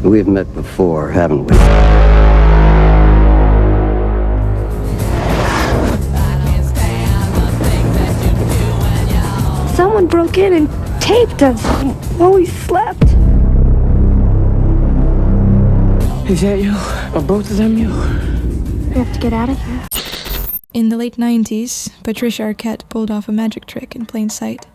We've met before, haven't we? Someone broke in and taped us while we slept. Is that you? Are both of them you? We have to get out of here. In the late 90s, Patricia Arquette pulled off a magic trick in plain sight.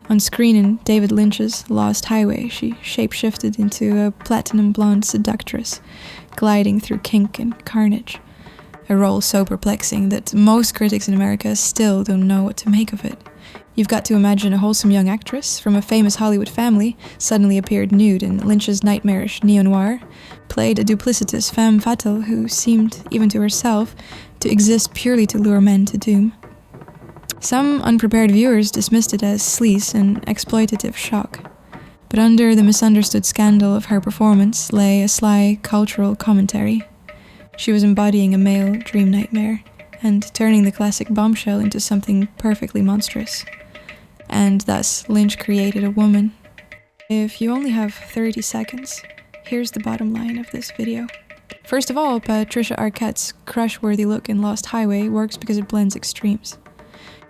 On screen in David Lynch's Lost Highway, she shapeshifted into a platinum blonde seductress, gliding through kink and carnage. A role so perplexing that most critics in America still don't know what to make of it. You've got to imagine a wholesome young actress from a famous Hollywood family suddenly appeared nude in Lynch's nightmarish neo-noir, played a duplicitous femme fatale who seemed, even to herself, to exist purely to lure men to doom. Some unprepared viewers dismissed it as sleaze and exploitative shock. But under the misunderstood scandal of her performance lay a sly cultural commentary. She was embodying a male dream nightmare, and turning the classic bombshell into something perfectly monstrous. And thus, Lynch created a woman. If you only have 30 seconds, here's the bottom line of this video. First of all, Patricia Arquette's crush-worthy look in Lost Highway works because it blends extremes.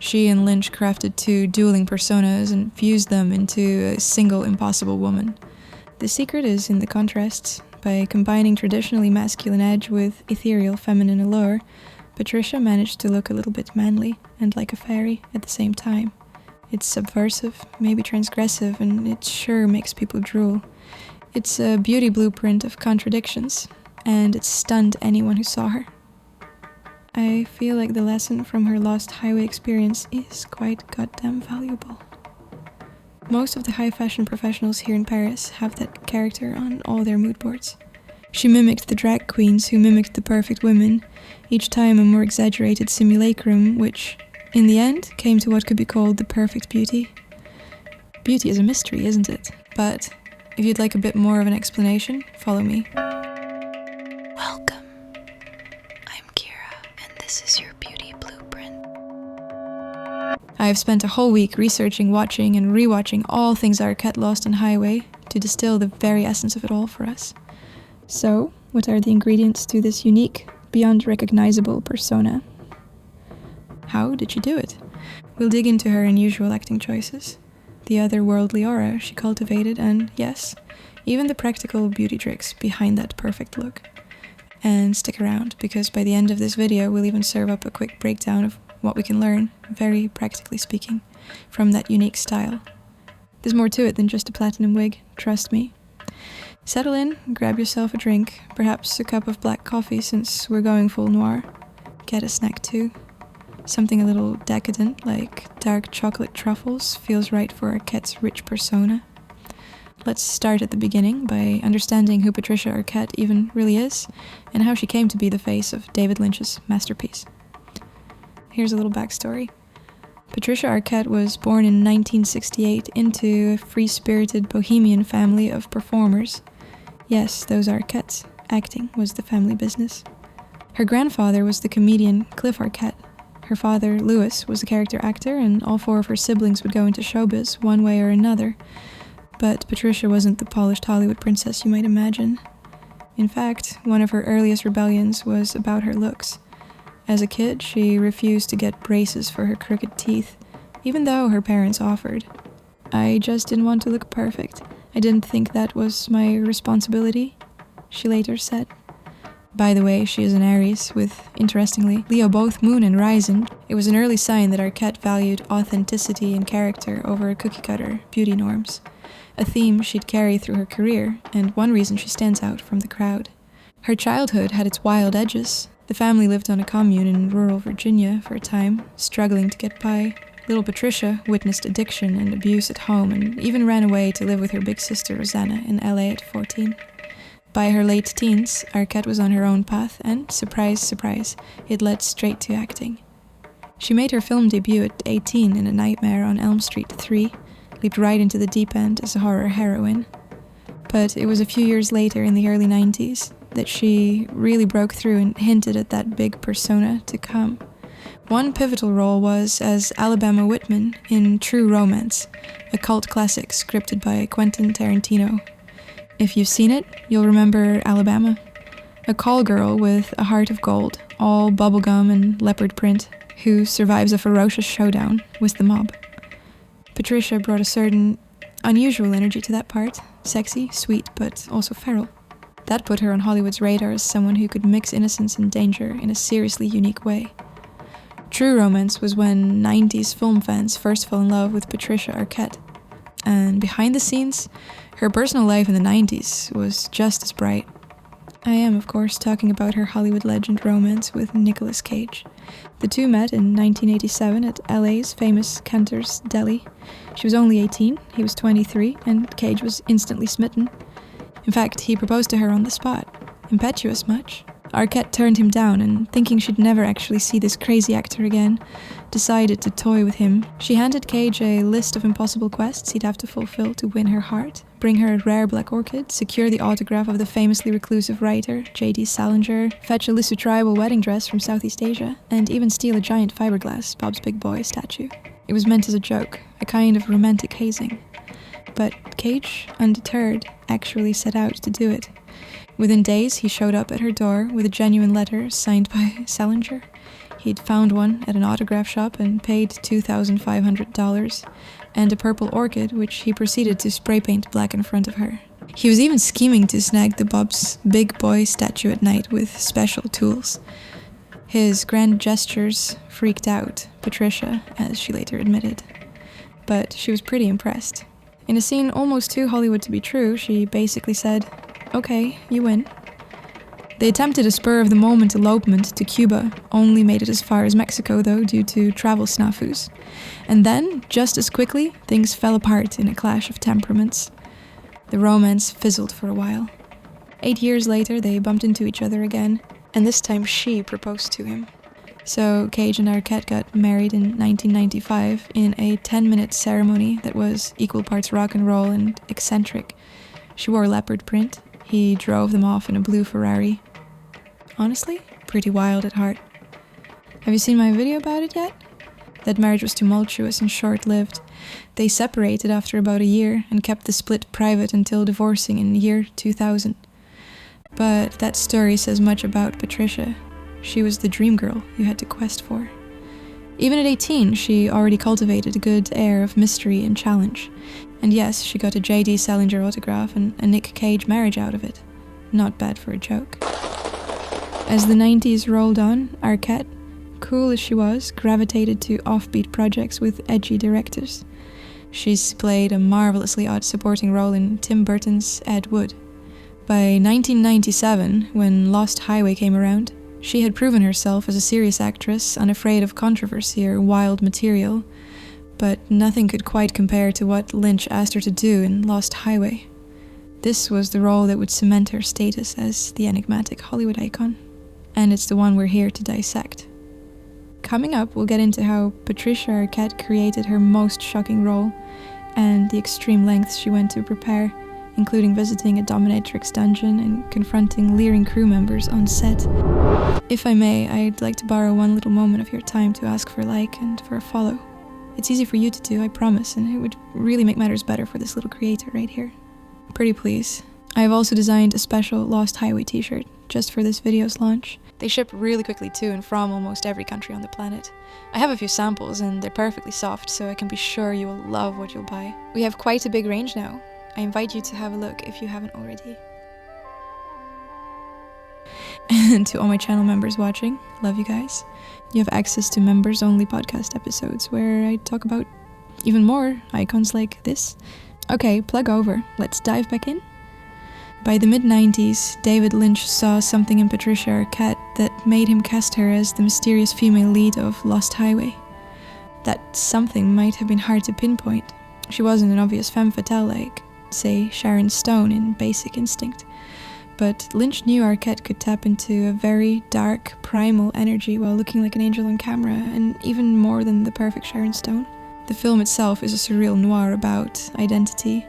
She and Lynch crafted two dueling personas and fused them into a single impossible woman. The secret is in the contrasts. By combining traditionally masculine edge with ethereal feminine allure, Patricia managed to look a little bit manly and like a fairy at the same time. It's subversive, maybe transgressive, and it sure makes people drool. It's a beauty blueprint of contradictions, and it stunned anyone who saw her. I feel like the lesson from her Lost Highway experience is quite goddamn valuable. Most of the high fashion professionals here in Paris have that character on all their mood boards. She mimicked the drag queens who mimicked the perfect women, each time a more exaggerated simulacrum, which, in the end, came to what could be called the perfect beauty. Beauty is a mystery, isn't it? But if you'd like a bit more of an explanation, follow me. Welcome. I'm Kira, and this is your Beauty Blueprint. I have spent a whole week researching, watching, and rewatching all things Arquette lost on Highway to distill the very essence of it all for us. So, what are the ingredients to this unique, beyond recognizable persona? How did she do it? We'll dig into her unusual acting choices, the otherworldly aura she cultivated, and yes, even the practical beauty tricks behind that perfect look. And stick around, because by the end of this video we'll even serve up a quick breakdown of what we can learn, very practically speaking, from that unique style. There's more to it than just a platinum wig, trust me. Settle in, grab yourself a drink, perhaps a cup of black coffee since we're going full noir. Get a snack too. Something a little decadent, like dark chocolate truffles, feels right for Arquette's rich persona. Let's start at the beginning by understanding who Patricia Arquette even really is, and how she came to be the face of David Lynch's masterpiece. Here's a little backstory. Patricia Arquette was born in 1968 into a free-spirited bohemian family of performers. Yes, those Arquettes. Acting was the family business. Her grandfather was the comedian Cliff Arquette. Her father, Louis, was a character actor, and all four of her siblings would go into showbiz one way or another. But Patricia wasn't the polished Hollywood princess you might imagine. In fact, one of her earliest rebellions was about her looks. As a kid, she refused to get braces for her crooked teeth, even though her parents offered. "I just didn't want to look perfect. I didn't think that was my responsibility," she later said. By the way, she is an Aries, with, interestingly, Leo both moon and rising. It was an early sign that Arquette valued authenticity and character over cookie-cutter beauty norms, a theme she'd carry through her career, and one reason she stands out from the crowd. Her childhood had its wild edges. The family lived on a commune in rural Virginia for a time, struggling to get by. Little Patricia witnessed addiction and abuse at home and even ran away to live with her big sister Rosanna in LA at 14. By her late teens, Arquette was on her own path and, surprise, surprise, it led straight to acting. She made her film debut at 18 in A Nightmare on Elm Street 3, leaped right into the deep end as a horror heroine. But it was a few years later, in the early 90s, that she really broke through and hinted at that big persona to come. One pivotal role was as Alabama Whitman in True Romance, a cult classic scripted by Quentin Tarantino. If you've seen it, you'll remember Alabama. A call girl with a heart of gold, all bubblegum and leopard print, who survives a ferocious showdown with the mob. Patricia brought a certain unusual energy to that part, sexy, sweet, but also feral. That put her on Hollywood's radar as someone who could mix innocence and danger in a seriously unique way. True romance was when 90s film fans first fell in love with Patricia Arquette. And behind the scenes, her personal life in the 90s was just as bright. I am, of course, talking about her Hollywood legend romance with Nicolas Cage. The two met in 1987 at LA's famous Cantor's Deli. She was only 18, he was 23, and Cage was instantly smitten. In fact, he proposed to her on the spot. Impetuous much? Arquette turned him down and, thinking she'd never actually see this crazy actor again, decided to toy with him. She handed Cage a list of impossible quests he'd have to fulfill to win her heart, bring her a rare black orchid, secure the autograph of the famously reclusive writer J.D. Salinger, fetch a Lisu tribal wedding dress from Southeast Asia, and even steal a giant fiberglass Bob's Big Boy statue. It was meant as a joke, a kind of romantic hazing. But Cage, undeterred, actually set out to do it. Within days, he showed up at her door with a genuine letter signed by Salinger. He'd found one at an autograph shop and paid $2,500, and a purple orchid, which he proceeded to spray paint black in front of her. He was even scheming to snag the Bob's Big Boy statue at night with special tools. His grand gestures freaked out Patricia, as she later admitted. But she was pretty impressed. In a scene almost too Hollywood to be true, she basically said, "Okay, you win." They attempted a spur-of-the-moment elopement to Cuba, only made it as far as Mexico though due to travel snafus. And then, just as quickly, things fell apart in a clash of temperaments. The romance fizzled for a while. 8 years later, they bumped into each other again, and this time she proposed to him. So Cage and Arquette got married in 1995 in a 10-minute ceremony that was equal parts rock and roll and eccentric. She wore leopard print. He drove them off in a blue Ferrari. Honestly, pretty wild at heart. Have you seen my video about it yet? That marriage was tumultuous and short-lived. They separated after about a year and kept the split private until divorcing in the year 2000. But that story says much about Patricia. She was the dream girl you had to quest for. Even at 18, she already cultivated a good air of mystery and challenge. And yes, she got a J.D. Salinger autograph and a Nick Cage marriage out of it. Not bad for a joke. As the 90s rolled on, Arquette, cool as she was, gravitated to offbeat projects with edgy directors. She's played a marvelously odd supporting role in Tim Burton's Ed Wood. By 1997, when Lost Highway came around, she had proven herself as a serious actress, unafraid of controversy or wild material, but nothing could quite compare to what Lynch asked her to do in Lost Highway. This was the role that would cement her status as the enigmatic Hollywood icon, and it's the one we're here to dissect. Coming up, we'll get into how Patricia Arquette created her most shocking role, and the extreme lengths she went to prepare, including visiting a dominatrix dungeon and confronting leering crew members on set. If I may, I'd like to borrow one little moment of your time to ask for a like and for a follow. It's easy for you to do, I promise, and it would really make matters better for this little creator right here. Pretty please. I have also designed a special Lost Highway t-shirt, just for this video's launch. They ship really quickly to and from almost every country on the planet. I have a few samples and they're perfectly soft, so I can be sure you will love what you'll buy. We have quite a big range now. I invite you to have a look if you haven't already. And to all my channel members watching, love you guys. You have access to members-only podcast episodes where I talk about even more icons like this. Okay, plug over. Let's dive back in. By the mid-90s, David Lynch saw something in Patricia Arquette that made him cast her as the mysterious female lead of Lost Highway. That something might have been hard to pinpoint. She wasn't an obvious femme fatale like, say, Sharon Stone in Basic Instinct. But Lynch knew Arquette could tap into a very dark, primal energy while looking like an angel on camera, and even more than the perfect Sharon Stone. The film itself is a surreal noir about identity.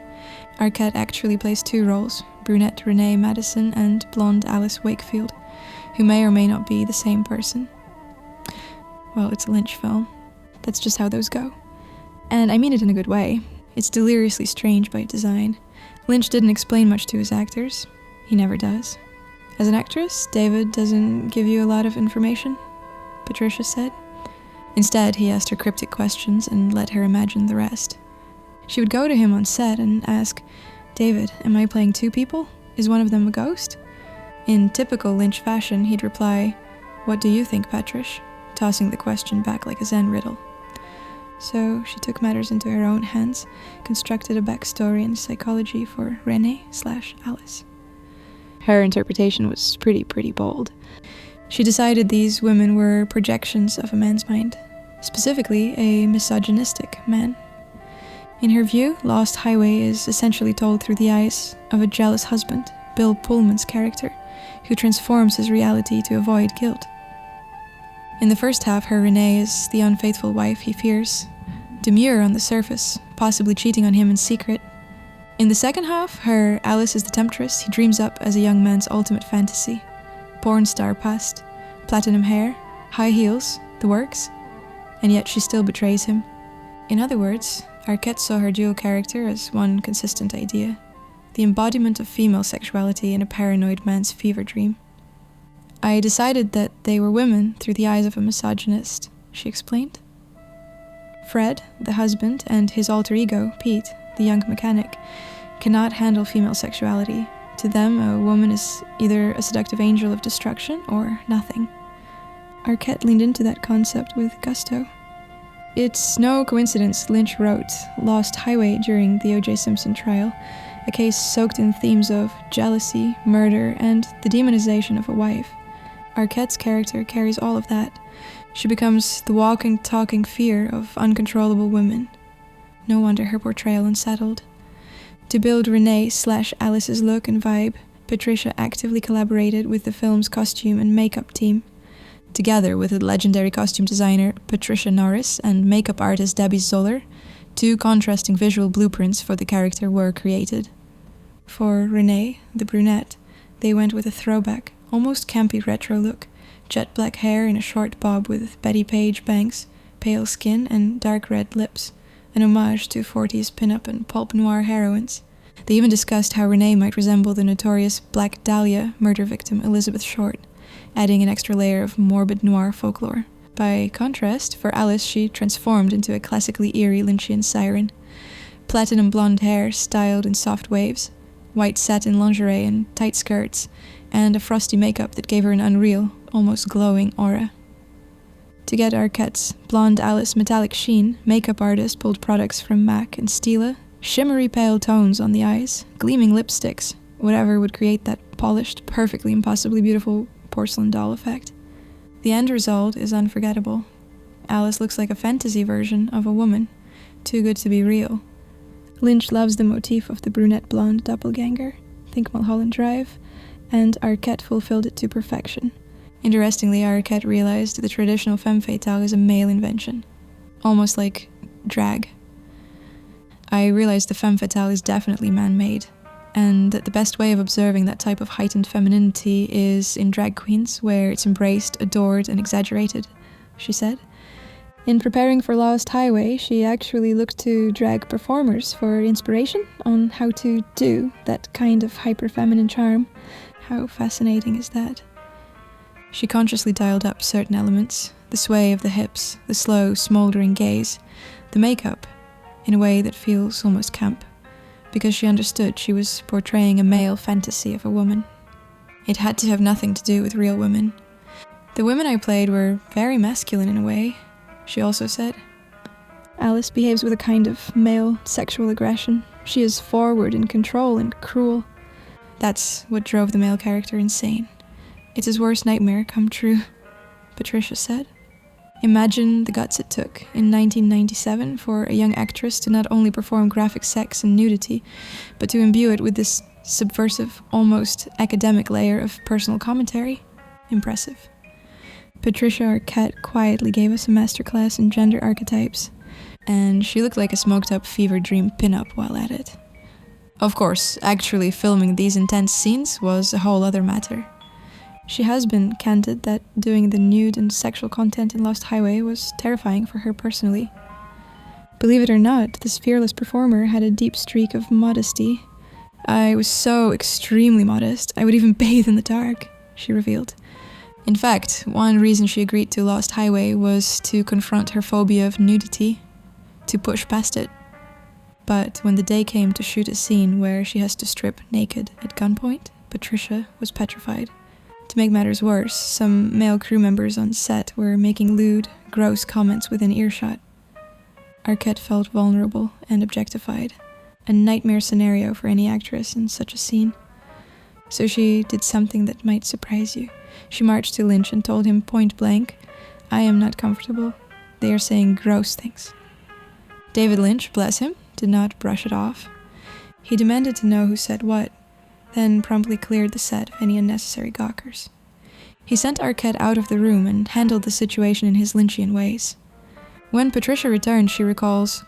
Arquette actually plays two roles, brunette Renee Madison and blonde Alice Wakefield, who may or may not be the same person. Well, it's a Lynch film. That's just how those go. And I mean it in a good way. It's deliriously strange by design. Lynch didn't explain much to his actors. He never does. As an actress, David doesn't give you a lot of information, Patricia said. Instead, he asked her cryptic questions and let her imagine the rest. She would go to him on set and ask, "David, am I playing two people? Is one of them a ghost?" In typical Lynch fashion, he'd reply, "What do you think, Patricia?" tossing the question back like a Zen riddle. So she took matters into her own hands, constructed a backstory and psychology for Renee/Alice. Her interpretation was pretty bold. She decided these women were projections of a man's mind, specifically a misogynistic man. In her view, Lost Highway is essentially told through the eyes of a jealous husband, Bill Pullman's character, who transforms his reality to avoid guilt. In the first half, her Renee is the unfaithful wife he fears, demure on the surface, possibly cheating on him in secret. In the second half, her Alice is the temptress he dreams up as a young man's ultimate fantasy. Porn star past, platinum hair, high heels, the works, and yet she still betrays him. In other words, Arquette saw her dual character as one consistent idea, the embodiment of female sexuality in a paranoid man's fever dream. "I decided that they were women through the eyes of a misogynist," she explained. Fred, the husband, and his alter ego, Pete, the young mechanic, cannot handle female sexuality. To them, a woman is either a seductive angel of destruction or nothing. Arquette leaned into that concept with gusto. It's no coincidence Lynch wrote Lost Highway during the O.J. Simpson trial, a case soaked in themes of jealousy, murder, and the demonization of a wife. Arquette's character carries all of that. She becomes the walking, talking fear of uncontrollable women. No wonder her portrayal unsettled. To build Renee/Alice's look and vibe, Patricia actively collaborated with the film's costume and makeup team. Together with the legendary costume designer Patricia Norris and makeup artist Debbie Zoller, two contrasting visual blueprints for the character were created. For Renee, the brunette, they went with a throwback, almost campy retro look, jet black hair in a short bob with Betty Page bangs, pale skin and dark red lips, an homage to 40s pin-up and pulp noir heroines. They even discussed how Renee might resemble the notorious Black Dahlia murder victim Elizabeth Short, adding an extra layer of morbid noir folklore. By contrast, for Alice, she transformed into a classically eerie Lynchian siren. Platinum blonde hair styled in soft waves, white satin lingerie and tight skirts, and a frosty makeup that gave her an unreal, almost glowing aura. To get Arquette's blonde Alice metallic sheen, makeup artist pulled products from MAC and Stila, shimmery pale tones on the eyes, gleaming lipsticks, whatever would create that polished, perfectly impossibly beautiful porcelain doll effect. The end result is unforgettable. Alice looks like a fantasy version of a woman, too good to be real. Lynch loves the motif of the brunette-blonde doppelganger, think Mulholland Drive, and Arquette fulfilled it to perfection. Interestingly, Arquette realized the traditional femme fatale is a male invention, almost like drag. I realized the femme fatale is definitely man-made, and that the best way of observing that type of heightened femininity is in drag queens, where it's embraced, adored, and exaggerated, she said. In preparing for Lost Highway, she actually looked to drag performers for inspiration on how to do that kind of hyper-feminine charm. How fascinating is that? She consciously dialed up certain elements, the sway of the hips, the slow, smouldering gaze, the makeup, in a way that feels almost camp, because she understood she was portraying a male fantasy of a woman. It had to have nothing to do with real women. The women I played were very masculine in a way, she also said. Alice behaves with a kind of male sexual aggression. She is forward, in control, and cruel. That's what drove the male character insane. It's his worst nightmare come true, Patricia said. Imagine the guts it took in 1997 for a young actress to not only perform graphic sex and nudity, but to imbue it with this subversive, almost academic layer of personal commentary. Impressive. Patricia Arquette quietly gave us a masterclass in gender archetypes, and she looked like a smoked-up fever dream pin-up while at it. Of course, actually filming these intense scenes was a whole other matter. She has been candid that doing the nude and sexual content in Lost Highway was terrifying for her personally. Believe it or not, this fearless performer had a deep streak of modesty, I was so extremely modest, I would even bathe in the dark, she revealed. In fact, one reason she agreed to Lost Highway was to confront her phobia of nudity, to push past it. But when the day came to shoot a scene where she has to strip naked at gunpoint, Patricia was petrified. To make matters worse, some male crew members on set were making lewd, gross comments within earshot. Arquette felt vulnerable and objectified, a nightmare scenario for any actress in such a scene. So she did something that might surprise you. She marched to Lynch and told him point blank, "I am not comfortable. They are saying gross things." David Lynch, bless him, did not brush it off. He demanded to know who said what, then promptly cleared the set of any unnecessary gawkers. He sent Arquette out of the room and handled the situation in his Lynchian ways. When Patricia returned, she recalls,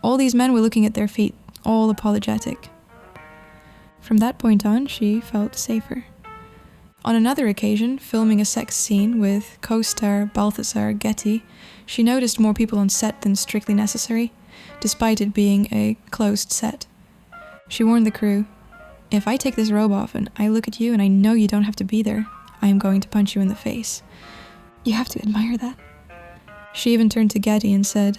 "All these men were looking at their feet, all apologetic." From that point on, she felt safer. On another occasion, filming a sex scene with co-star Balthazar Getty, she noticed more people on set than strictly necessary, despite it being a closed set. She warned the crew, "If I take this robe off and I look at you and I know you don't have to be there, I am going to punch you in the face. You have to admire that." She even turned to Getty and said,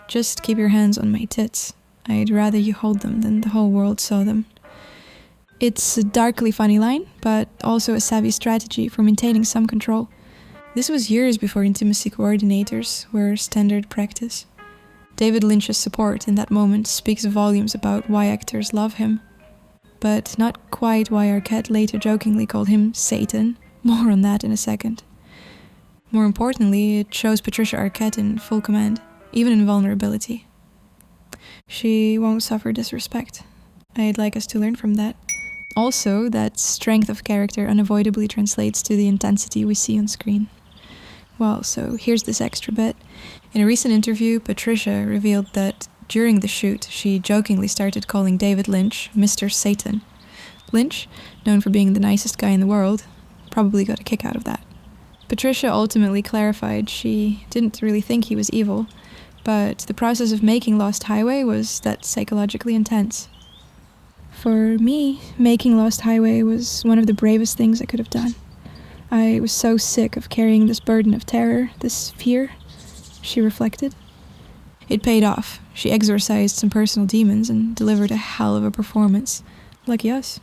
"Just keep your hands on my tits. I'd rather you hold them than the whole world saw them." It's a darkly funny line, but also a savvy strategy for maintaining some control. This was years before intimacy coordinators were standard practice. David Lynch's support in that moment speaks volumes about why actors love him, but not quite why Arquette later jokingly called him Satan. More on that in a second. More importantly, it shows Patricia Arquette in full command, even in vulnerability. She won't suffer disrespect. I'd like us to learn from that. Also, that strength of character unavoidably translates to the intensity we see on screen. Well, so here's this extra bit. In a recent interview, Patricia revealed that during the shoot, she jokingly started calling David Lynch Mr. Satan. Lynch, known for being the nicest guy in the world, probably got a kick out of that. Patricia ultimately clarified she didn't really think he was evil, but the process of making Lost Highway was that psychologically intense. For me, making Lost Highway was one of the bravest things I could have done. I was so sick of carrying this burden of terror, this fear, she reflected. It paid off. She exorcised some personal demons and delivered a hell of a performance. Lucky us.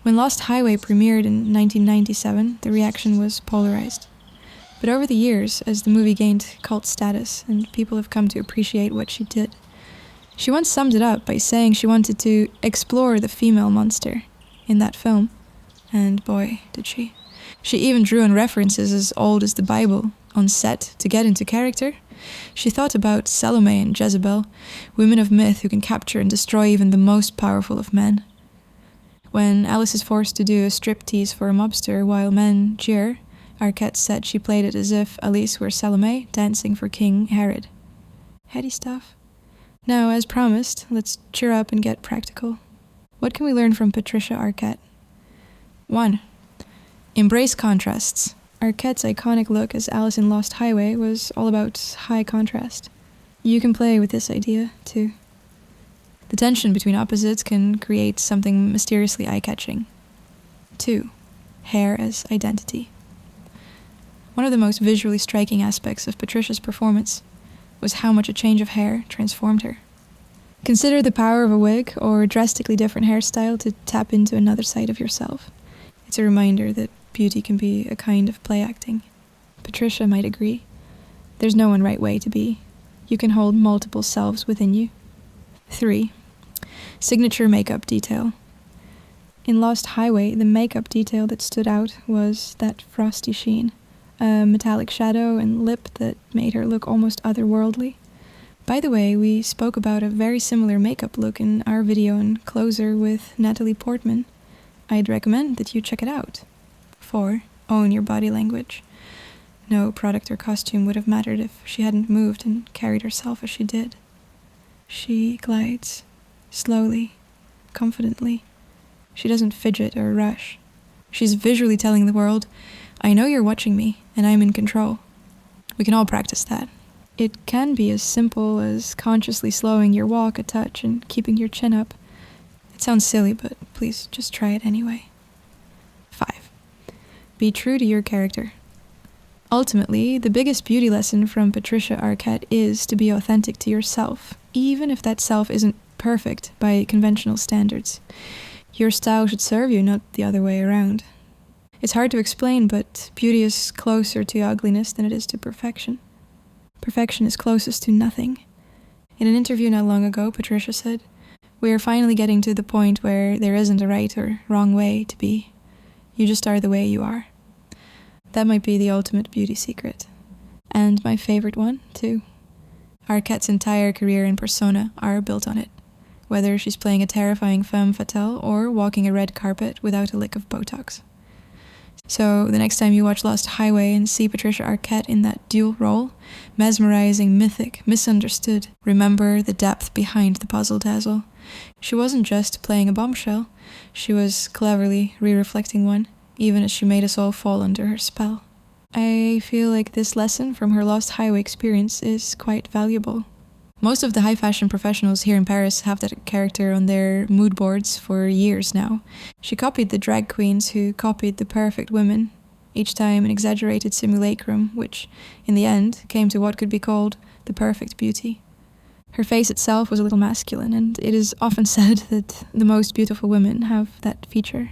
When Lost Highway premiered in 1997, the reaction was polarized. But over the years, as the movie gained cult status and people have come to appreciate what she did, she once summed it up by saying she wanted to explore the female monster in that film. And boy, did she. She even drew on references as old as the Bible on set to get into character. She thought about Salome and Jezebel, women of myth who can capture and destroy even the most powerful of men. When Alice is forced to do a striptease for a mobster while men jeer, Arquette said she played it as if Alice were Salome dancing for King Herod. Heady stuff. Now, as promised, let's cheer up and get practical. What can we learn from Patricia Arquette? 1. Embrace contrasts. Arquette's iconic look as Alice in Lost Highway was all about high contrast. You can play with this idea, too. The tension between opposites can create something mysteriously eye-catching. 2. Hair as identity. One of the most visually striking aspects of Patricia's performance was how much a change of hair transformed her. Consider the power of a wig or a drastically different hairstyle to tap into another side of yourself. It's a reminder that beauty can be a kind of play acting. Patricia might agree. There's no one right way to be. You can hold multiple selves within you. 3. Signature makeup detail. In Lost Highway, the makeup detail that stood out was that frosty sheen, a metallic shadow and lip that made her look almost otherworldly. By the way, we spoke about a very similar makeup look in our video on Closer with Natalie Portman. I'd recommend that you check it out. 4. Own your body language. No product or costume would have mattered if she hadn't moved and carried herself as she did. She glides, slowly, confidently. She doesn't fidget or rush. She's visually telling the world, I know you're watching me, and I'm in control. We can all practice that. It can be as simple as consciously slowing your walk a touch and keeping your chin up. It sounds silly, but please just try it anyway. 5. Be true to your character. Ultimately, the biggest beauty lesson from Patricia Arquette is to be authentic to yourself, even if that self isn't perfect by conventional standards. Your style should serve you, not the other way around. It's hard to explain, but beauty is closer to ugliness than it is to perfection. Perfection is closest to nothing. In an interview not long ago, Patricia said, "We are finally getting to the point where there isn't a right or wrong way to be. You just are the way you are." That might be the ultimate beauty secret. And my favorite one, too. Arquette's entire career and persona are built on it, whether she's playing a terrifying femme fatale or walking a red carpet without a lick of Botox. So the next time you watch Lost Highway and see Patricia Arquette in that dual role, mesmerizing, mythic, misunderstood, remember the depth behind the puzzle dazzle. She wasn't just playing a bombshell, she was cleverly re-reflecting one, even as she made us all fall under her spell. I feel like this lesson from her Lost Highway experience is quite valuable. Most of the high fashion professionals here in Paris have that character on their mood boards for years now. She copied the drag queens who copied the perfect women, each time an exaggerated simulacrum, which, in the end, came to what could be called the perfect beauty. Her face itself was a little masculine, and it is often said that the most beautiful women have that feature.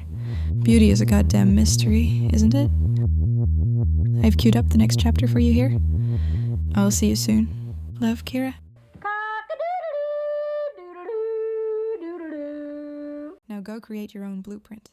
Beauty is a goddamn mystery, isn't it? I've queued up the next chapter for you here. I'll see you soon. Love, Kira. Now go create your own blueprint.